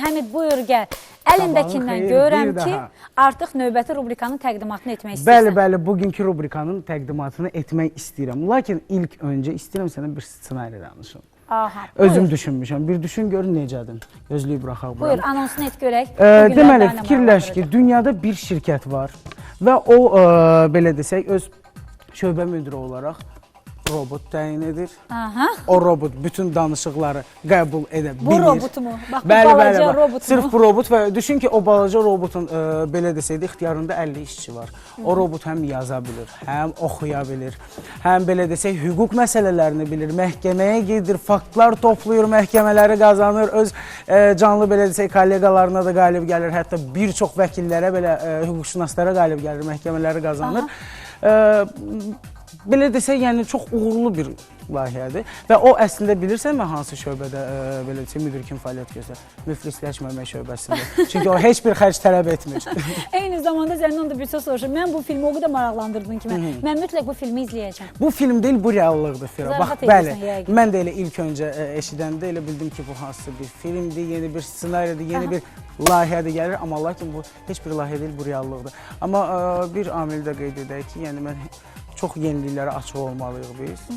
Həmid, buyur gəl. Əlindəkindən görürəm ki, artıq növbəti rubrikanın təqdimatını etmək istəyirsən. Bəli, bugünkü rubrikanın təqdimatını etmək istəyirəm. Lakin ilk öncə istəyirəm sənə bir ssenari danışım. Özüm düşünmüşəm. Bir düşün, görün necədir. Gözlüyü buraxaq. Buyur, anonsunu et görək. Deməli, fikirləş ki, dünyada bir şirkət var və o, belə desək, öz şöbə müdiri olaraq robot təyin edir. O robot bütün danışıqları qəbul edə bilir. Bu robotu mu? Bax, bu balaca robot mu? Sırf bu robot və düşün ki, o balaca robotun, belə desəydi, ixtiyarında 50 işçi var. O robot həm yaza bilir, həm oxuya bilir, həm belə desək, hüquq məsələlərini bilir, məhkəməyə gedir, faktlar toplayır, məhkəmələri qazanır, öz canlı, belə desək, kollegalarına da qalib gəlir, hətta bir çox vəkillərə, belə hüquqşünaslara qalib gəlir, məhkəmələri qazanır. Belə desək, yəni çox uğurlu bir layihədir və o əslində bilirsənmi hansı şöbədə belə desək, müdir kimi fəaliyyət göstərir? Müflisləşməmək şöbəsində. Çünki o heç bir xərc tələb etmir. Eyni zamanda səndən də bir söz soruşum. Mən bu filmi o qədər maraqlandırdın ki, mən mütləq bu filmi izləyəcəm. Bu film deyil, bu reallıqdır Fira. Bax, bəli, mən də elə ilk öncə eşidəndə elə bildim ki, bu hansı bir filmdir, yeni bir ssenaridir, yeni bir layihədə gəlir. Amma lakin bu heç bir layihə deyil, bu reallıqdır. Amma bir amil də qeyd edək ki, yəni mən çox yeniliklərə açıq olmalıyıq biz.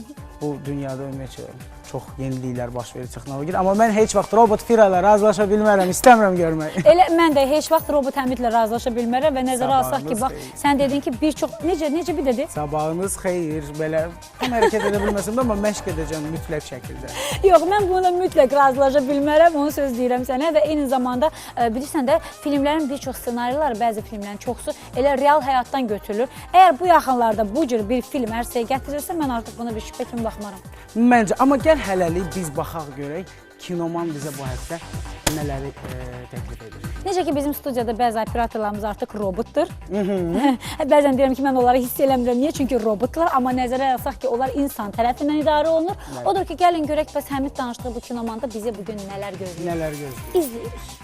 Bu dünyada ümumiyyətlə çox yeniliklər baş verir texnologiyada. Amma mən heç vaxt robot Fira ilə razılaşa bilmərəm, istəmirəm görmək. Elə mən də heç vaxt robot Həmidlə razılaşa bilmərəm və nəzərə alsaq ki, bax, sən dedin ki, bir çox, necə bir dedi? Sabahınız xeyir, belə tam hərəkət edə bilməsəm də, amma məşq edəcəm mütləq şəkildə. Yox, mən buna mütləq razılaşa bilmərəm, onu söz deyirəm sənə və eyni zamanda bilirsən də, filmlərin bir çox ssenariləri, bəzi filmlərin çoxusu elə real həyatdan götürülür. Əgər bu yaxınlarda bu cür bir film ərsəyə gətirirsə, mən artıq buna bir şübhə kimi baxmaram. Məncə, amma gəl hələlik biz baxaq görək, kinoman bizə bu həftə nələri təklif edir. Necə ki, bizim studiyada bəzi operatorlarımız artıq robotdur. Bəzən deyirəm ki, mən onları hiss eləmirəm. Niyə? Çünki robotlar, amma nəzərə alsaq ki, onlar insan tərəfindən idarə olunur. Odur ki, gəlin görək, bəs Həmid danışdığı bu kinomanda bizi bugün nələr gözləyir? Nələr gözləyir? İzləyirik.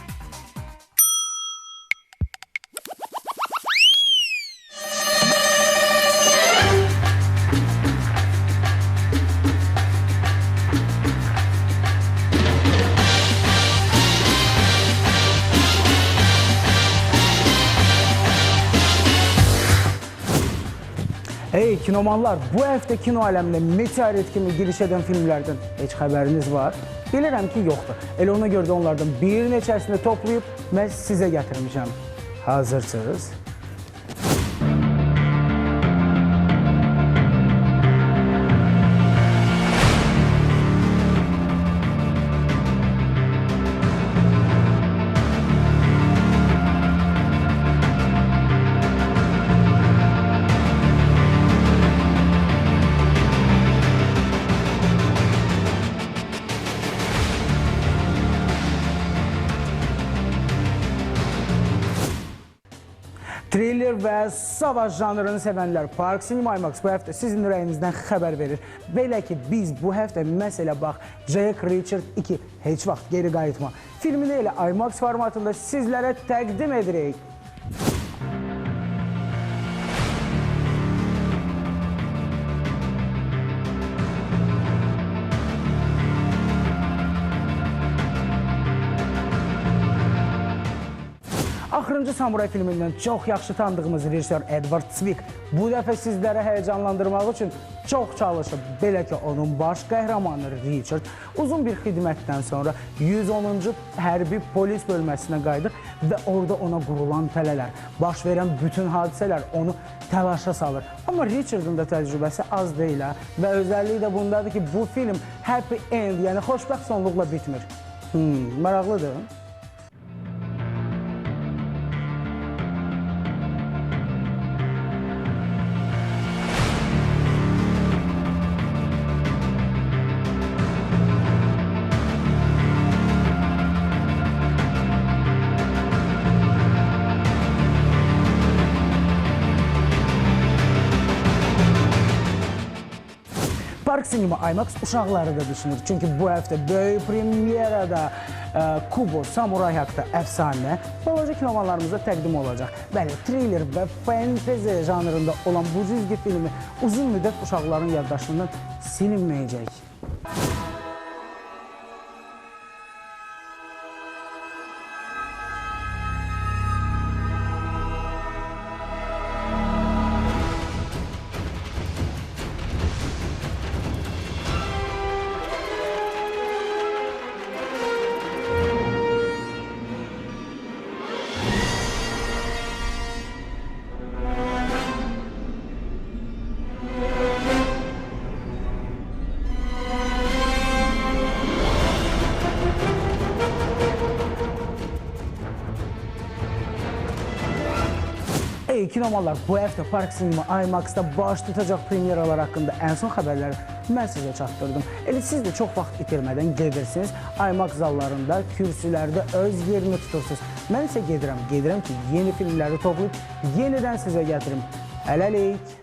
Hey kinomanlar, bu həftə kino aləminə meteorit kimi giriş edən filmlərdən heç xəbəriniz var? Bilirəm ki, yoxdur. Elə ona görə də onlardan bir neçəsini toplayıb mən sizə gətirmişəm. Hazırsınız? Thriller və savaş janrını sevənlər Park Cinema IMAX bu həftə sizin ürəyinizdən xəbər verir. Belə ki, biz bu həftə məsələ bax, Jack Reacher 2 heç vaxt geri qayıtma filmini elə IMAX formatında sizlərə təqdim edirik. Axırıncı Samuray filmindən çox yaxşı tanıdığımız rejissor Edward Zwick bu dəfə sizlərə həyəcanlandırmaq üçün çox çalışıb. Belə ki, onun baş qəhrəmanı Richard uzun bir xidmətdən sonra 110-cu hərbi polis bölməsinə qayıdır və orada ona qurulan tələlər, baş verən bütün hadisələr onu təlaşa salır. Amma Richard'ın da təcrübəsi az deyil və özəlliyi də bundadır ki, bu film happy end, yəni xoşbəxt sonluqla bitmir. Maraqlıdır. Park Cinema IMAX uşaqları da düşünür. Çünki bu həftə böyük premyerada Kubo Samuray haqda əfsanə balaca kinomanlarımıza təqdim olacaq. Bəli, thriller və fantezi janrında olan bu cizgi filmi uzun müddət uşaqların yaddaşından silinməyəcək. Kinomallar bu həftə Park Cinema IMAX-da baş tutacaq premyeralar haqqında ən son xəbərləri mən sizə çatdırdım. Elə siz də çox vaxt itirmədən gedirsiniz, IMAX zallarında, kürsülərdə öz yerini tutursunuz. Mən isə gedirəm ki, yeni filmləri toplayıb yenidən sizə gətirim. Hələlik!